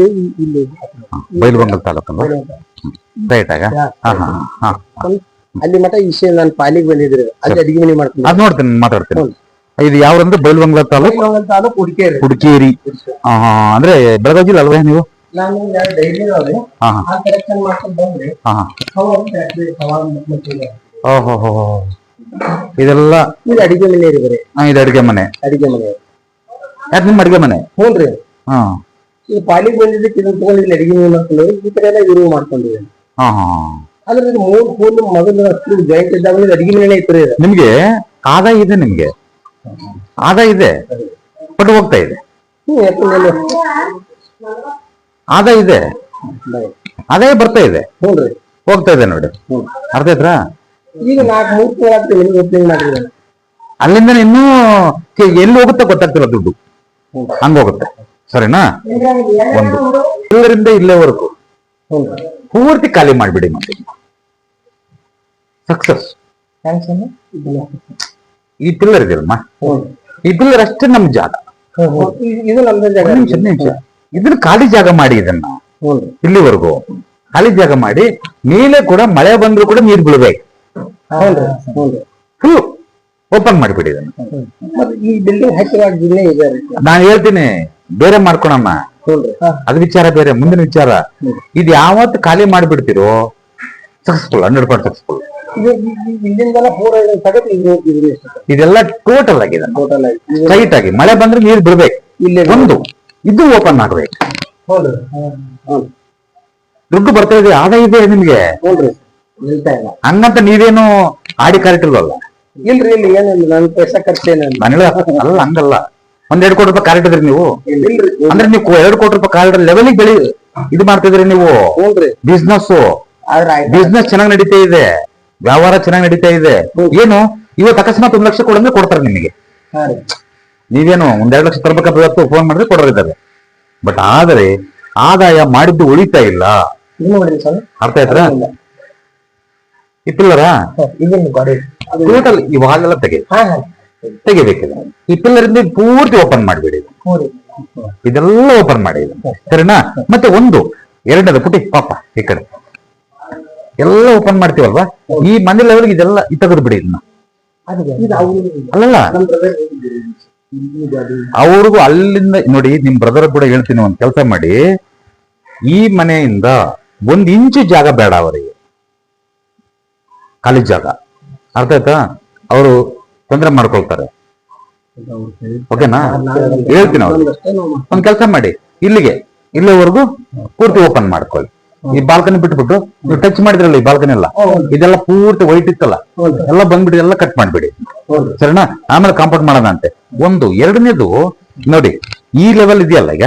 ಇಲ್ಲಿ ಬೈಲುಬಂಗಲ್ ತಾಲೂಕಲ್ಲ ರೈಟ್ ಆಗ ಅಲ್ಲಿ ಮಠ ವಿಷಯ ನಾನು ಪಾಲಿಗೆ ಬಂದಿದ್ರು ಅಲ್ಲಿ ಅಡಿಗೆ ಮನೆ ಮಾಡ್ತೀನಿ ಅದ್ ನೋಡ್ತೀನಿ ಮಾತಾಡ್ತೀನಿ. ಇದು ಯಾವ್ರಂದ್ರೆ ಬೈಲುಬಂಗಲ್ ತಾಲೂಕು ತಾಲೂಕು ಹುಡುಕೇರಿ ಹುಡುಕೇರಿ. ಅಂದ್ರೆ ಬೆಳಗಾವಿ ಜಿಲ್ಲೆ ಅಲ್ವೇ ನೀವು? ನಾನು ಡೈಲಿ ಕಲೆಕ್ಷನ್ ಮಾಡ್ಕೊಂಡು ಬಂದ್ರೆ ಓಹೋ ಇದೆಲ್ಲ ಇದು ಅಡಿಗೆ ಮನೆ ರೀ ಬರೀ. ಇದು ಅಡಿಗೆ ಮನೆ. ಅಡಿಗೆ ಮನೆ ಯಾಕೆ ನಿಮ್ಮ ಅಡಿಗೆ ಮನೆ? ಹ್ಞೂನ್ರಿ. ಹಾ ಈ ಪಾಲಿಗೆ ಬಂದಿದ್ದಕ್ಕೆ ಇದನ್ನ ತಗೊಂಡಿಲ್ಲ ಅಡಿಗೆ ಮನೆ ಮಾಡ್ಕೊಂಡು ಈ ತರ ಎಲ್ಲ ಇರುವ ಮಾಡ್ಕೊಂಡಿದ್ದೇನೆ. ಆದ್ರೆ ಇದು ಮೂರು ಫೋನ್ ಮೊದಲು ಜಾಯಿಂಟ್ ಇದ್ದಾಗ ಅಡಿಗೆ ಮನೆ ಇತ್ತು. ನಿಮ್ಗೆ ಆದಾಯ ಇದೆ, ನಿಮ್ಗೆ ಆದಾಯ ಇದೆ, ಬಟ್ ಹೋಗ್ತಾ ಇದೆ. ಆದಾಯ ಇದೆ, ಆದಾಯ ಬರ್ತಾ ಇದೆ, ಹೋಗ್ತಾ ಇದೆ ನೋಡಿ. ಅರ್ಥ ಆಯ್ತಾ? ಈಗ 4-3 ತಿಂಗಳಾಗ್ತದೆ ನಿಮ್ಗೆ ಓಪನಿಂಗ್ ಮಾಡಿದ್ರೆ ಅಲ್ಲಿಂದ ಇನ್ನೂ ಎಲ್ಲಿ ಹೋಗುತ್ತೆ ಗೊತ್ತಾಗ್ತಿಲ್ಲ ದುಡ್ಡು, ಹಂಗ ಹೋಗುತ್ತೆ. ಸರಿನಾ? ಒಂದು ಇಲ್ಲರಿಂದ ಇಲ್ಲೇವರೆಗೂ ಪೂರ್ತಿ ಖಾಲಿ ಮಾಡ್ಬಿಡಿ, ಮತ್ತೆ ಸಕ್ಸಸ್. ಈ ಪಿಲ್ಲರ್ ಇದೆಯಲ್ಲಮ್ಮ, ಈ ಪಿಲ್ಲರ್ ಅಷ್ಟೇ ನಮ್ ಜಾಗ. ಇದು ನಮ್ದು ಜಾಗ. ನಿಮಿಷ ಇದನ್ನ ಖಾಲಿ ಜಾಗ ಮಾಡಿ, ಇದನ್ನ ಇಲ್ಲಿವರೆಗೂ ಖಾಲಿ ಜಾಗ ಮಾಡಿ, ಮೇಲೆ ಕೂಡ ಮಳೆ ಬಂದ್ರು ಕೂಡ ನೀರು ಬೀಳ್ಬೇಕು. ಫುಲ್ ಓಪನ್ ಮಾಡಿಬಿಡಿ ಇದನ್ನ. ಈ ಬಿಲ್ಡಿಂಗ್ ಹತ್ತಿರನೇ ಇದೆ. ನಾನು ಹೇಳ್ತೀನಿ ಬೇರೆ ಮಾಡ್ಕೊಳಮ್ಮ, ಅದ್ ವಿಚಾರ ಬೇರೆ, ಮುಂದಿನ ವಿಚಾರ. ಇದು ಯಾವತ್ತು ಖಾಲಿ ಮಾಡಿಬಿಡ್ತಿರೋ ಸಕ್ಸಸ್ಫುಲ್, 100% ಸಕ್ಸಸ್ಫುಲ್. ಇದೆಲ್ಲ ಟೋಟಲ್ ಆಗಿ ಸ್ಟ್ರೈಟ್ ಆಗಿ ಮಳೆ ಬಂದ್ರೆ ನೀರು ಬಿಡ್ಬೇಕು. ಒಂದು ಇದು ಓಪನ್ ಆಗ್ಬೇಕು. ದುಡ್ಡು ಬರ್ತಾ ಇದೆ, ಆದಾಯ ಇದೆ ನಿಮ್ಗೆ. ಹಂಗಂತ ನೀವೇನು ಆಡಿ ಕಾರಿಟ್ಟಿಲ್ವಲ್ಲ? ಇಲ್ರಿ, ಇಲ್ಲಿ ಏನಿಲ್ಲ, ನನ್ ಪೈಸಾ ಖರ್ಚೇನ ಅಲ್ಲ, ಹಂಗಲ್ಲ. 1-2 ಕೋಟಿ ರೂಪಾಯಿ ಕಾರಿಟ್ಟಿದ್ರಿ ನೀವು. ಅಂದ್ರೆ ನೀವು 2 ಕೋಟಿ ರೂಪಾಯಿ ಕಾರಿಡ ಲೆವೆಲಿಗೆ ಬೆಳಿ ಇದು ಮಾಡ್ತಿದ್ರಿ ನೀವು. ಬಿಸ್ನೆಸ್ ಚೆನ್ನಾಗಿ ನಡೀತಾ ಇದೆ, ವ್ಯವಹಾರ ಚೆನ್ನಾಗಿ ನಡೀತಾ ಇದೆ. ಏನು ಇವತ್ತು ಅಕಸ್ಮಾತ್ 1 ಲಕ್ಷ ಕೊಡಂದ್ರೆ ಕೊಡ್ತಾರೆ ನಿಮಗೆ. ನೀವೇನು 1-2 ಲಕ್ಷ ತರಬೇಕಾದ ಫೋನ್ ಮಾಡಿದ್ರೆ ಕೊಡೋರಿದ್ದಾರೆ. ಬಟ್ ಆದ್ರೆ ಆದಾಯ ಮಾಡಿದ್ದು ಉಳಿತಾ ಇಲ್ಲ. ಅರ್ಥ ಆಯ್ತಾ? ಇಪ್ಪಿಲ್ಲರ ಟೋಟಲ್ ಇವಾಗೆಲ್ಲ ತೆಗಿಬೇಕಿದೆ. ಈ ಪಿಲ್ಲರ್ ಇಂದ ಪೂರ್ತಿ ಓಪನ್ ಮಾಡ್ಬಿಡಿ, ಇದೆಲ್ಲ ಓಪನ್ ಮಾಡಿ. ಸರಿನಾ? ಮತ್ತೆ ಒಂದು ಎರಡನೇದು ಪುಟಿ ಪಾಪ ಈ ಕಡೆ ಎಲ್ಲ ಓಪನ್ ಮಾಡ್ತೀವಲ್ವಾ, ಈ ಮನೆ ಲೆವೆಲ್ಗೆ ಇದೆಲ್ಲ ತೆಗೆದು ಬಿಡಿ ಇದನ್ನ. ಅಲ್ಲಲ್ಲ, ಅವ್ರಿಗೂ ಅಲ್ಲಿಂದ ನೋಡಿ, ನಿಮ್ ಬ್ರದರ್ ಕೂಡ ಹೇಳ್ತೀನಿ, ಒಂದ್ ಕೆಲಸ ಮಾಡಿ, ಈ ಮನೆಯಿಂದ 1 ಇಂಚು ಜಾಗ ಬೇಡ ಅವರಿಗೆ, ಖಾಲಿ ಜಾಗ. ಅರ್ಥ ಆಯ್ತಾ? ಅವರು ತೊಂದರೆ ಮಾಡ್ಕೊಳ್ತಾರೆ. ಓಕೆನಾ? ಹೇಳ್ತೀನಿ ಅವ್ರಿಗೆ ಒಂದ್ ಕೆಲಸ ಮಾಡಿ, ಇಲ್ಲಿವರೆಗೂ ಪೂರ್ತಿ ಓಪನ್ ಮಾಡ್ಕೊಳ್ಳಿ. ಈ ಬಾಲ್ಕನಿ ಬಿಟ್ಬಿಟ್ಟು ನೀವು ಟಚ್ ಮಾಡಿದ್ರಲ್ಲ, ಈ ಬಾಲ್ಕನಿ ಎಲ್ಲ ಇದೆಲ್ಲ ಪೂರ್ತಿ ವೈಟ್ ಇತ್ತಲ್ಲ, ಎಲ್ಲ ಬಂದ್ಬಿಟ್ಟು ಎಲ್ಲ ಕಟ್ ಮಾಡ್ಬಿಡಿ. ಸರಿನಾ? ಆಮೇಲೆ ಕಾಂಪೌಂಡ್ ಮಾಡೋಣ ಅಂತೆ. ಒಂದು ಎರಡನೇದು ನೋಡಿ, ಈ ಲೆವೆಲ್ ಇದೆಯಲ್ಲ, ಈಗ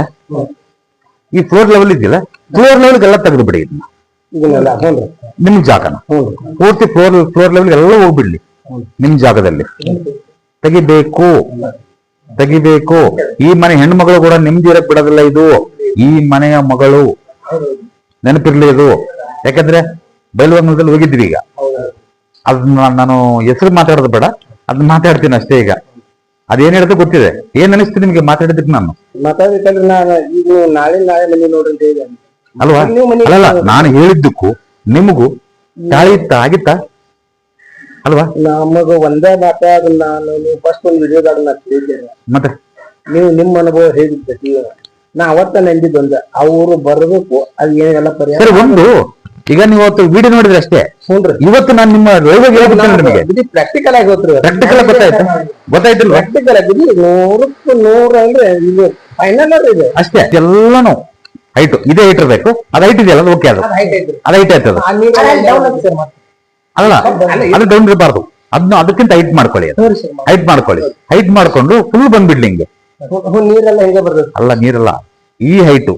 ಈ ಫ್ಲೋರ್ ಲೆವೆಲ್ ಇದೆಯಲ್ಲ, ಫ್ಲೋರ್ ಲೆವೆಲ್ಗೆಲ್ಲ ತೆಗೆದು ಬಿಡಿ ಇದನ್ನ. ನಿಮ್ ಜಾಗನ ಪೂರ್ತಿ ಫ್ಲೋರ್ ಲೆವೆಲ್ ಎಲ್ಲ ಹೋಗ್ಬಿಡ್ಲಿ. ನಿಮ್ ಜಾಗದಲ್ಲಿ ತೆಗಿಬೇಕು. ಈ ಮನೆ ಹೆಣ್ಮಗಳು ಕೂಡ ನಿಮ್ದು ಇರಕ್ ಬಿಡೋದಿಲ್ಲ. ಇದು ಈ ಮನೆಯ ಮಗಳು, ನೆನಪಿರ್ಲಿ ಇದು. ಯಾಕಂದ್ರೆ ಬೈಲುಬಂಗಲದಲ್ಲಿ ಹೋಗಿದ್ವಿ. ಈಗ ಅದನ್ನ ನಾನು ಹೆಸರು ಮಾತಾಡೋದು ಬೇಡ, ಅದನ್ನ ಮಾತಾಡ್ತೀನಿ ಅಷ್ಟೇ. ಈಗ ಅದೇನ್ ಹೇಳೋದು ಗೊತ್ತಿದೆ. ಏನ್ ಅನಿಸ್ತು ನಿಮ್ಗೆ ಮಾತಾಡಿದ್ದಕ್ಕೆ? ನಾನು ಅಲ್ವಾ? ಅಲ್ಲಲ್ಲ, ನಾನು ಹೇಳಿದ್ದಕ್ಕೂ ನಿಮಗೂ ತಾಳಿ ಆಗಿತ್ತ ಅಲ್ವಾ? ನಮಗ ಒಂದೇ ಮಾತಾಡ. ನಾನು ನೀವು ಫಸ್ಟ್ ಒಂದು ವಿಡಿಯೋದಾಗ ಮತ್ತೆ ನೀವು ನಿಮ್ಮ ಅನುಭವ ಹೇಗಿರ್ತೈತಿ, ನಾ ಅವತ್ತ ನಂಬಿದ್ದೊಂದ ಅವ್ರು ಬರಬೇಕು. ಅದು ಏನೆಲ್ಲ ಪರಿಹಾರ. ಸರಿ, ಒಂದು ಈಗ ನೀವು ಅವತ್ತು ವಿಡಿಯೋ ನೋಡಿದ್ರೆ ಅಷ್ಟೇ. ಇವತ್ತು ನಾನು ನಿಮ್ಮ ನಿಮಗೆ ಪ್ರಾಕ್ಟಿಕಲ್ ಆಗಿ ಪ್ರಾಕ್ಟಿಕಲ್ ಗೊತ್ತಾಯ್ತಿಲ್ಲ? ಪ್ರಾಕ್ಟಿಕಲ್ ಆಗಿ 100ಕ್ಕೆ 100 ಅಂದ್ರೆ ಇದು ಫೈನಲ್ ಇದೆ ಅಷ್ಟೇ. ಎಲ್ಲಾನು ಹೈಟ್ ಇದೇ ಹೈಟ್ ಇರ್ಬೇಕು. ಅದು ಹೈಟ್ ಇದೆಯಲ್ಲ, ಅದು ಓಕೆ. ಅದು ಹೈಟ್ ಆಯ್ತದ ಅಲ್ಲ, ಅದು ಡೌನ್ ಇರಬಾರ್ದು. ಅದಕ್ಕಿಂತ ಹೈಟ್ ಮಾಡ್ಕೊಳ್ಳಿ. ಹೈಟ್ ಮಾಡ್ಕೊಂಡು ಫುಲ್ ಬಂದ್ಬಿಡ್ಲಿ ಹಿಂಗೆ. ನೀರೆಲ್ಲ ಹೆಂಗ ಬರ್ತದೆ? ಅಲ್ಲ, ನೀರಲ್ಲ, ಈ ಹೈಟು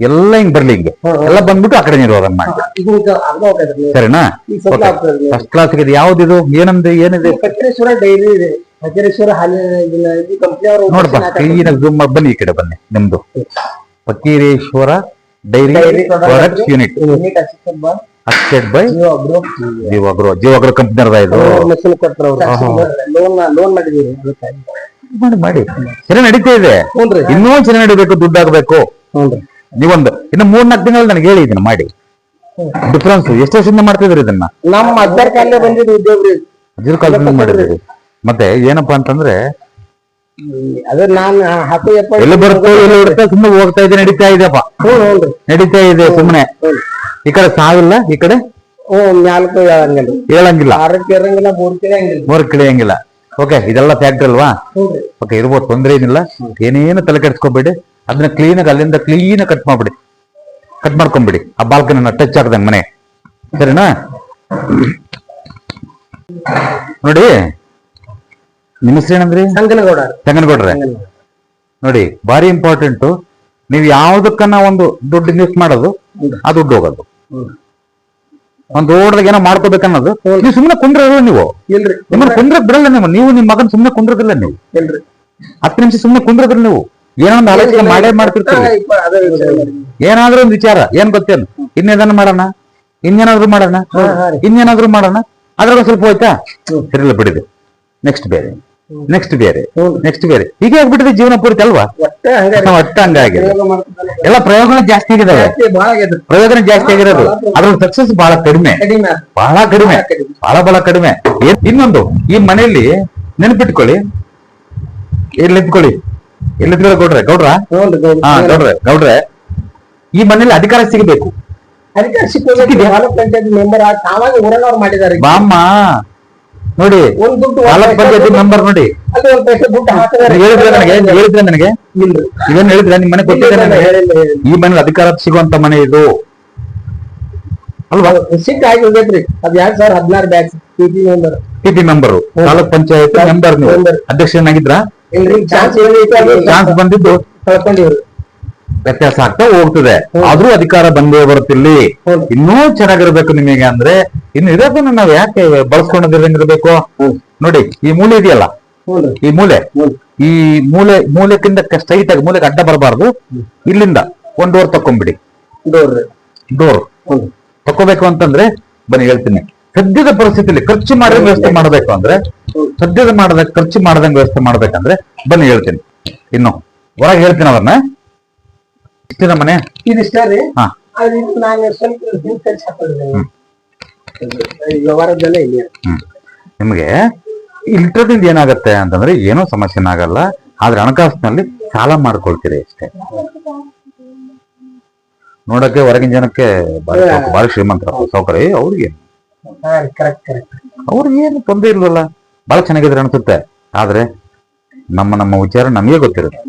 ಎಲ್ಲ ಹಿಂಗ್ ಬರ್ಲಿ, ಹಿಂಗೆ ಎಲ್ಲ ಬಂದ್ಬಿಟ್ಟು ಆ ಕಡೆ ನೀರು ಹೋಗಂಗ್ ಮಾಡಿ. ಸರಿನಾ? ಫಸ್ಟ್ ಕ್ಲಾಸ್ ಇದೆ. ಯಾವ್ದಿದು? ಏನಿದೆ? ಫಕೀರೇಶ್ವರ ಡೈರಿ ಇದೆ. ಫಕೀರೇಶ್ವರ ನೋಡಪ್ಪ, ಜೂಮ್ ಬನ್ನಿ, ಈ ಕಡೆ ಬನ್ನಿ. ನಿಮ್ದು Fakireshwara dairy products unit assisted by Jeevagro company ಇದು. ಲೋನ್ ಮಾಡಿದೀವಿ. ಮಾಡಿ ಚೆನ್ನಾಗಿ ನಡೀತಾ ಇದೆ. ಇನ್ನೂ ಚೆನ್ನಾಗಿ ನಡಿಬೇಕು, ದುಡ್ಡಾಗಬೇಕು. ನೀವೊಂದು ಇನ್ನು 3-4 ತಿಂಗಳು ನನಗೆ ಹೇಳಿ ಇದನ್ನ ಮಾಡಿ ಡಿಫ್ರೆನ್ಸ್ ಎಷ್ಟು ವರ್ಷದಿಂದ ಮಾಡ್ತಿದ್ರಿ ಇದನ್ನ ನಮ್ಮ ಅಜ್ಜರ ಕಾಲೇ ಬಂದಿದ್ದು ಉದ್ಯೋಗ ರೀ ಅದ್ರ ಕಾಲದಿಂದ ಮಾಡಿದ್ರಿ ಮತ್ತೆ ಏನಪ್ಪಾ ಅಂತಂದ್ರೆ ಅದ್ರ ನಾನ್ ಹಾಕು ಎಲ್ಲಿ ಬರುತ್ತೋ ಎಲ್ಲಿ ಬಿಡುತ್ತೋ ಸುಮ್ಮನೆ ಹೋಗ್ತಾ ಇದೆ ನಡೀತಾ ಇದೆಯಪ್ಪ ನಡೀತಾ ಇದೆ ಸುಮ್ಮನೆ ಈ ಕಡೆ ಸಾವಿಲ್ಲ ಈ ಕಡೆ ನಾಲ್ಕು ಹೇಳಂಗಿಲ್ಲ 6 ಇರಂಗಿಲ್ಲ 3 ಇರಂಗಿಲ್ಲ 3 ಕಿಳಿಯಂಗಿಲ್ಲ ಓಕೆ ಇದೆಲ್ಲ ಫ್ಯಾಕ್ಟ್ರಿ ಅಲ್ವಾ ಓಕೆ ಇರ್ಬೋದು ತೊಂದ್ರೆ ಏನಿಲ್ಲ ಏನೇನು ತಲೆ ಕೆಡಿಸ್ಕೋಬೇಡಿ ಅದನ್ನ ಕ್ಲೀನಾಗಿ ಅಲ್ಲಿಂದ ಕ್ಲೀನ್ ಕಟ್ ಮಾಡ್ಬಿಡಿ ಕಟ್ ಮಾಡ್ಕೊಂಬಿಡಿ ಆ ಬಾಲ್ಕನಿನ ಟಚ್ ಆಗದಂಗ ಮನೆ ಸರಿನಾ ನೋಡಿ ನಿಮ್ಮ ಹೆಸರು ಏನಂದ್ರಿ ಸಂಗನಗೌಡ್ರೆ ನೋಡಿ ಬಾರಿ ಇಂಪಾರ್ಟೆಂಟ್ ನೀವು ಯಾವ್ದಕ್ಕನ್ನ ಒಂದು ದುಡ್ಡು ಇನ್ವೆಸ್ಟ್ ಮಾಡೋದು ಆ ದುಡ್ಡು ಹೋಗೋದು ಒಂದ್ ದೊಡ್ಡದಾಗ ಏನೋ ಮಾಡ್ಕೋಬೇಕನ್ನೋದು ನೀವು ಸುಮ್ಮನೆ ಕುಂದ್ರಲ್ಲ ನೀವು ನಿಮ್ಮನ್ನ ಕುಂದ್ರಕ್ ಬಿಡಲ್ಲ ನೀವು ನಿಮ್ಮ ಮಗನ್ ಸುಮ್ಮನೆ ಕುಂದ್ರದಿಲ್ಲ ನೀವು 10 ನಿಮಿಷ ಸುಮ್ಮನೆ ಕುಂದ್ರದಿಲ್ಲ ನೀವು ಏನೋ ಒಂದು ಆಲೋಚನೆ ಮಾಡೇ ಮಾಡ್ತಿರ್ತೀವಿ ಏನಾದ್ರೂ ಒಂದು ವಿಚಾರ ಏನ್ ಗೊತ್ತೇನು ಇನ್ನೇದನ್ನ ಮಾಡೋಣ ಇನ್ನೇನಾದ್ರೂ ಮಾಡೋಣ ಅದ್ರಾಗ ಸ್ವಲ್ಪ ಹೋಯ್ತಾ ಸರಿಲ್ಲ ಬಿಡಿದೆ ನೆಕ್ಸ್ಟ್ ಬೇರೆ ಹೀಗೆ ಆಗ್ಬಿಟ್ಟಿದೆ ಜೀವನ ಪೂರ್ತಿ ಅಲ್ವಾ ಒಟ್ಟ ಹಂಗಾಗಿದೆ ಎಲ್ಲ ಪ್ರಯೋಗನ ಜಾಸ್ತಿ ಆಗಿದಾವೆ ಪ್ರಯೋಜನ ಜಾಸ್ತಿ ಆಗಿರೋದು ಅದ್ರ ಸಕ್ಸಸ್ ಬಹಳ ಕಡಿಮೆ ಇನ್ನೊಂದು ಈ ಮನೆಯಲ್ಲಿ ನೆನಪಿಟ್ಕೊಳ್ಳಿ ಗೌಡ್ರೆ ಈ ಮನೇಲಿ ಅಧಿಕಾರ ಸಿಗಬೇಕು ಬಾಮ್ಮ ನೋಡಿ ತಾಲೂಕ್ ಪಂಚಾಯತಿ ಮೆಂಬರ್ ನೋಡಿ ಹೇಳಿದ್ರೆ ನನಗೆ ಇವೇನ್ ಹೇಳಿದ್ರೆ ನಿಮ್ ಮನೆ ಕೊಟ್ಟಿದ್ದೆ ನನಗೆ ಈ ಮನೇಲಿ ಅಧಿಕಾರ ಸಿಗುವಂತ ಮನೆ ಇದು ಅಲ್ವಾ ಅದ್ 2016 ಬ್ಯಾಚ್ ಪಿಪಿ ಮೆಂಬರು ತಾಲೂಕ್ ಪಂಚಾಯತ್ ಮೆಂಬರ್ ನೀವು ಅಧ್ಯಕ್ಷನಾಗಿದ್ರ ಚಾನ್ಸ್ ಬಂದಿದ್ದು ವ್ಯತ್ಯಾಸ ಆಗ್ತಾ ಹೋಗ್ತದೆ ಆದ್ರೂ ಅಧಿಕಾರ ಬಂದೇ ಬರುತ್ತಿಲ್ಲಿ ಇನ್ನೂ ಚೆನ್ನಾಗಿರ್ಬೇಕು ನಿಮಗೆ ಅಂದ್ರೆ ಇನ್ನು ಇರೋದನ್ನ ನಾವ್ ಯಾಕೆ ಬಳಸ್ಕೊಂಡಿರ್ಬೇಕು ನೋಡಿ ಈ ಮೂಲೆ ಇದೆಯಲ್ಲ ಈ ಮೂಲೆಕ್ಕಿಂತ ಸ್ಟ್ರೈಟ್ ಆಗಿ ಮೂಲೆಗೆ ಅಡ್ಡ ಬರಬಾರ್ದು ಇಲ್ಲಿಂದ ಒಂದ್ ಡೋರ್ ತಕೊಂಡ್ಬಿಡಿ ಡೋರ್ ತಕೋಬೇಕು ಅಂತಂದ್ರೆ ಬನ್ನಿ ಹೇಳ್ತೀನಿ ಸದ್ಯದ ಪರಿಸ್ಥಿತಿಯಲ್ಲಿ ಖರ್ಚು ಮಾಡಿದ ವ್ಯವಸ್ಥೆ ಮಾಡ್ಬೇಕು ಅಂದ್ರೆ ಖರ್ಚು ಮಾಡದಂಗ ವ್ಯವಸ್ಥೆ ಮಾಡ್ಬೇಕಂದ್ರೆ ಬನ್ನಿ ಹೇಳ್ತೀನಿ ಇನ್ನು ಹೊರಗೆ ಹೇಳ್ತೀನಿ ಅವ್ರನ್ನ ಇಷ್ಟಿನ ಮನೆ ಇದಿಷ್ಟ ರೀ ನಾನು ಸ್ವಲ್ಪ ವ್ಯವಹಾರದಲ್ಲೇ ಇಲ್ಲಿ ನಿಮ್ಗೆ ಇಲ್ಲಿರೋದ್ರಿಂದ ಏನಾಗತ್ತೆ ಅಂತಂದ್ರೆ ಏನೋ ಸಮಸ್ಯೆ ಆಗಲ್ಲ ಆದ್ರೆ ಹಣಕಾಸಿನಲ್ಲಿ ಸಾಲ ಮಾಡ್ಕೊಳ್ತೀರಿ ಅಷ್ಟೇ ನೋಡಕ್ಕೆ ಹೊರಗಿನ ಜನಕ್ಕೆ ಬಹಳ ಶ್ರೀಮಂತರ ಸೌಕರ್ಯ ಅವ್ರಿಗೇನು ತೊಂದರೆ ಇಲ್ವಲ್ಲ ಬಹಳ ಚೆನ್ನಾಗಿದ್ರೆ ಅನ್ಸುತ್ತೆ ಆದ್ರೆ ನಮ್ಮ ವಿಚಾರ ನಮಗೆ ಗೊತ್ತಿರುತ್ತೆ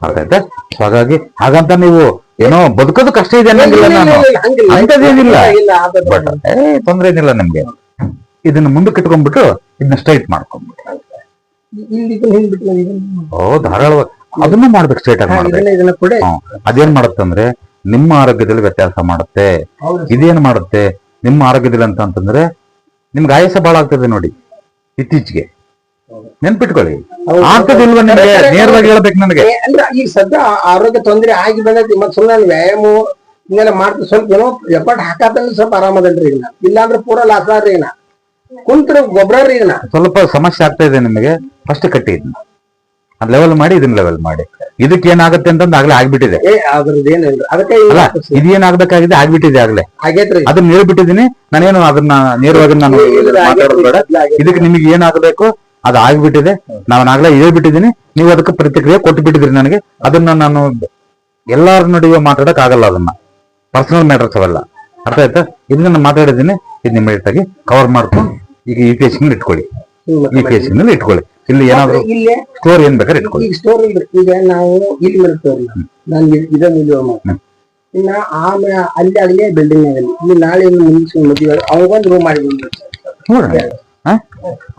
ಅರ್ಥಾಯ್ತಾ ಹಾಗಾಗಿ ಹಾಗಂತ ನೀವು ಏನೋ ಬದುಕೋದು ಕಷ್ಟ ಇದೆ ಅನ್ನೋದಿಲ್ಲ ನಾನು ಅಂತದೇನಿಲ್ಲ ಬಟ್ ತೊಂದ್ರೆ ಏನಿಲ್ಲ ನಿಮ್ಗೆ ಇದನ್ನ ಮುಂದಕ್ಕೆ ಇಟ್ಕೊಂಡ್ಬಿಟ್ಟು ಇದನ್ನ ಸ್ಟ್ರೈಟ್ ಮಾಡ್ಕೊಂಡ್ಬಿಟ್ಟು ಧಾರಾಳವಾಗಿ ಅದನ್ನು ಮಾಡ್ಬೇಕು ಸ್ಟ್ರೈಟ್ ಆಗಿ ಮಾಡ್ಬೇಕು ಅದೇನ್ ಮಾಡುತ್ತಂದ್ರೆ ನಿಮ್ಮ ಆರೋಗ್ಯದಲ್ಲಿ ವ್ಯತ್ಯಾಸ ಮಾಡುತ್ತೆ ಇದೇನ್ ಮಾಡುತ್ತೆ ನಿಮ್ಮ ಆರೋಗ್ಯದಲ್ಲಿ ಅಂತಂದ್ರೆ ನಿಮ್ಗೆ ಆಯಾಸ ಬಹಳ ಆಗ್ತದೆ ನೋಡಿ ಇತ್ತೀಚೆಗೆ ನೆನ್ಪಿಟ್ಕೊಳ್ಳಿ ಆಗ್ತದಿಲ್ವ ನಿಮಗೆ ನೇರವಾಗಿ ಹೇಳ್ಬೇಕು ನನಗೆ ಈಗ ಸದ್ಯ ಆರೋಗ್ಯ ತೊಂದರೆ ಆಗಿ ಬಂದೈತಿ ಮತ್ ಸುಮ್ಮನೆ ವ್ಯಾಯಾಮ ಹಿಂಗೆಲ್ಲ ಮಾಡ್ತೀವಿ ಸ್ವಲ್ಪ ಏನೋ ಎಫರ್ಟ್ ಹಾಕತ್ತಂದ್ರೆ ಸ್ವಲ್ಪ ಆರಾಮದಲ್ರಿ ಈಗ ಇಲ್ಲಾಂದ್ರೆ ಪೂರ ಲಾಸ್ ಆದ್ರಿ ಈಗ ಕುಂತ್ರ ಗೊಬ್ಬರ ರೀ ಈಗ ಸ್ವಲ್ಪ ಸಮಸ್ಯೆ ಆಗ್ತಾ ಇದೆ ನಿಮಗೆ ಫಸ್ಟ್ ಕಟ್ಟಿ ಇದನ್ನ ಅದ್ ಲೆವೆಲ್ ಮಾಡಿ ಇದನ್ನ ಲೆವೆಲ್ ಮಾಡಿ ಇದಕ್ಕೆ ಏನಾಗುತ್ತೆ ಅಂತಂದ್ ಆಗ್ಲೇ ಆಗ್ಬಿಟ್ಟಿದೆ ಅದಕ್ಕೆ ಇದೇನಾಗ್ಬೇಕಾಗಿದೆ ಆಗ್ಬಿಟ್ಟಿದೆ ಆಗ್ಲೇ ಆಗೇತ್ರಿ ಅದನ್ನ ಹೇಳ್ಬಿಟ್ಟಿದೀನಿ ನಾನೇನು ಅದನ್ನ ನೇರವಾಗಿ ನಾನು ಮಾತಾಡೋದು ಬೇಡ ಇದಕ್ಕೆ ನಿಮಗೆ ಏನಾಗಬೇಕು ಅದು ಆಗ್ಬಿಟ್ಟಿದೆ ನಾನಾಗ್ಲೇ ಹೇಳ್ಬಿಟ್ಟಿದ್ದೀನಿ ನೀವು ಅದಕ್ಕೆ ಪ್ರತಿಕ್ರಿಯೆ ಕೊಟ್ಟು ಬಿಟ್ಟಿದ್ರಿ ನನಗೆ ಅದನ್ನ ನಾನು ಎಲ್ಲಾರ ನಡುವೆ ಮಾತಾಡಕ್ ಆಗಲ್ಲ ಅದನ್ನ ಪರ್ಸನಲ್ ಮ್ಯಾಟರ್ಸ್ ಅವೆಲ್ಲ ಅರ್ಥ ಆಯ್ತಾ ಇದನ್ನ ನಾನು ಮಾತಾಡಿದ್ದೀನಿ ಇದನ್ನ ಇಮಿಡಿಯೇಟ್ ಆಗಿ ಕವರ್ ಮಾಡ್ಕೊಂಡು ಈಗ ಈ ಪೇಜ್ ಇಟ್ಕೊಳ್ಳಿ ಈ ಪೇಜ್ ಇಟ್ಕೊಳ್ಳಿ ಇಲ್ಲಿ ಏನಾದ್ರು ಸ್ಟೋರ್ ಏನ್ ಬೇಕಾದ್ರೆ ಇಟ್ಕೊಳ್ಳಿ ಸ್ಟೋರ್ ಈಗ ನಾವು ಇಲ್ಲಿ ಮಾಡ್ತೇವ್ರಿ ನಾನು ಇದನ್ನ ಇನ್ನ ಆಮೇಲೆ ಅಲ್ಲಿ ಆಗಲೇ ಬಿಲ್ಡಿಂಗ್ ಆಗಲಿ ಇಲ್ಲಿ ನಾಳೆ ಮುಗಿಸ್ಕೊಂಡು ಮದುವೆ ಅವಾಗೊಂದು ರೂಮ್ ಮಾಡಿ ನೋಡೋಣ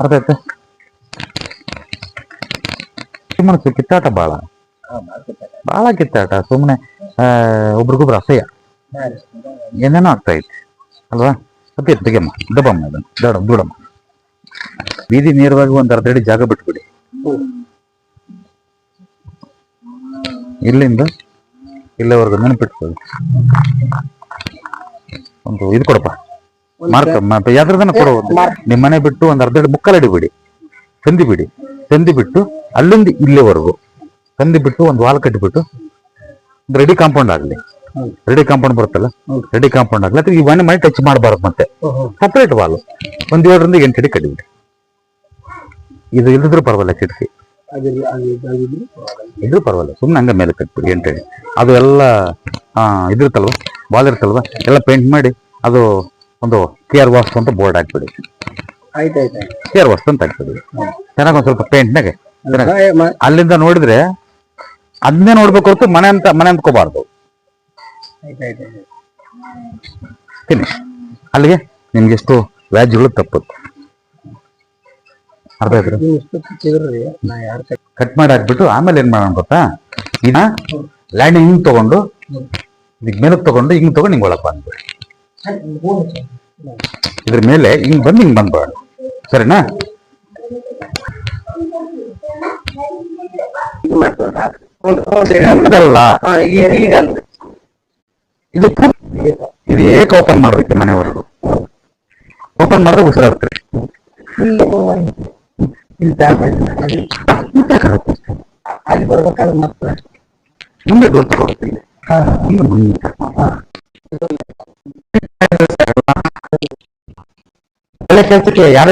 ಅರ್ಥ ಆಯ್ತಾ ಸುಮ್ಮನೆ ಕಿತ್ತಾಟ ಬಹಳ ಕಿತ್ತಾಟ ಸುಮ್ಮನೆ ಒಬ್ರಿಗೊಬ್ರು ಅಸಹ್ಯ ಏನೇನೋ ಆಗ್ತಾ ಐತಿ ಅಲ್ವಾ ಮತ್ತೆ ತೆಗೆಮ್ಮ ದಬ್ಬಮ್ಮ ಅದನ್ನ ದೂಡಮ್ಮ ಬೀದಿ ನೇರವಾಗಿ ಒಂದ್ ಅರ್ಧ ಅಡಿ ಜಾಗ ಬಿಟ್ಬಿಡಿ ಇಲ್ಲಿಂದ ಇಲ್ಲವರೆಗೂ ನೆನಪಿಟ್ಕೊಳ್ಳಿ ಒಂದು ಇದು ಕೊಡಪ್ಪ ಮಾರ್ಕ್ ಯಾವ್ದ್ರದನ್ನ ಕೊಡೋ ನಿಮ್ ಮನೆ ಬಿಟ್ಟು ಒಂದ್ ಅರ್ಧ ಅಡಿ ಮುಕ್ಕಲಡಿ ಬಿಡಿ ಸಂದಿ ಬಿಟ್ಟು ಅಲ್ಲಿಂದ ಇಲ್ಲಿವರೆಗೂ ಸಂದಿ ಬಿಟ್ಟು ಒಂದು ವಾಲ್ ಕಟ್ಟಿಬಿಟ್ಟು ರೆಡಿ ಕಾಂಪೌಂಡ್ ಆಗ್ಲಿ, ರೆಡಿ ಕಾಂಪೌಂಡ್ ಬರುತ್ತಲ್ಲ, ರೆಡಿ ಕಾಂಪೌಂಡ್ ಆಗ್ಲಿ, ಅಥವಾ ಈ ಮನೆ ಟಚ್ ಮಾಡಬಾರ್ದು. ಮತ್ತೆ ಸಪರೇಟ್ ವಾಲ್ 1 7ರಿಂದ 8 ಅಡಿ ಕಡಿಮೆ. ಇದು ಇಲ್ದಿದ್ರು ಪರವಾಗಿಲ್ಲ, ಕಿಟಕಿ ಇದ್ರೂ ಪರವಾಗಿಲ್ಲ, ಸುಮ್ಮನೆ ಹಂಗ ಮೇಲೆ ಕಟ್ಬಿಡಿ 8 ಅಡಿ. ಅದು ಎಲ್ಲ ಇದಿರುತ್ತಲ್ವ, ವಾಲ್ ಇರುತ್ತಲ್ವ, ಎಲ್ಲ ಪೇಂಟ್ ಮಾಡಿ ಅದು ಒಂದು ಕೇರ್ ವಾಸ್ತು ಅಂತ ಬೋರ್ಡ್ ಹಾಕ್ಬಿಡಿ. ಕೇರ್ ವಾಸ್ತು ಅಂತ ಹಾಕ್ಬಿಡಿ. ಚೆನ್ನಾಗಿ ಒಂದ್ ಸ್ವಲ್ಪ ಪೇಂಟ್ನಾಗೆ ಅಲ್ಲಿಂದ ನೋಡಿದ್ರೆ ಅದನ್ನೇ ನೋಡ್ಬೇಕು ಹೊರತು ಮನೆ ಅಂದ್ಕೋಬಾರ್ದು. ಫಿನಿಶ್. ಅಲ್ಲಿಗೆ ನಿಮ್ಗೆ ಎಷ್ಟು ವ್ಯಾಜ್ಗಳು ತಪ್ಪುತ್ತೆ. ಅರ್ಥ ಆಯ್ತು? ಕಟ್ ಮಾಡಿ ಹಾಕ್ಬಿಟ್ಟು ಆಮೇಲೆ ಏನ್ ಮಾಡೋಣ ಗೊತ್ತಾ, ಇನ್ನ ಲ್ಯಾಂಡಿಂಗ್ ಹಿಂಗ್ ತಗೊಂಡು ಈಗ ಮೇಲಕ್ಕೆ ತಗೊಂಡು ಹಿಂಗ್ ತಗೊಂಡು ಹಿಂಗ್ ಒಳಗ್ ಬಂದ್ಬಿಡಿ. ಇದ್ರ ಮೇಲೆ ಹಿಂಗ್ ಬಂದ್ಬೇಡ, ಸರಿನಾ? ಇದು ಏಕ ಓಪನ್ ಮಾಡ್ಬೇಕು, ಮನೆವರೆಗೂ ಓಪನ್ ಮಾಡಿದ್ರೆ ಉಸಿರಾಡ್ತೀರಿ. ಮುಂದೆ ಗೊತ್ತಿಲ್ಲ ಕೆಲಸಕ್ಕೆ ಯಾರ